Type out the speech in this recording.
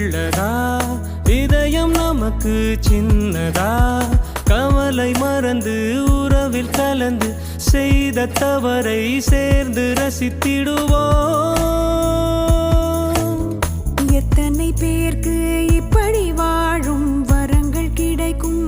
உள்ளதா இதயம் நமக்கு சின்னதா கவலை மறந்து உறவில் கலந்து செய்த தவறை சேர்ந்து ரசித்திடுவோம். எத்தனை பேருக்கு இப்படி வாழும் வரங்கள் கிடைக்கும்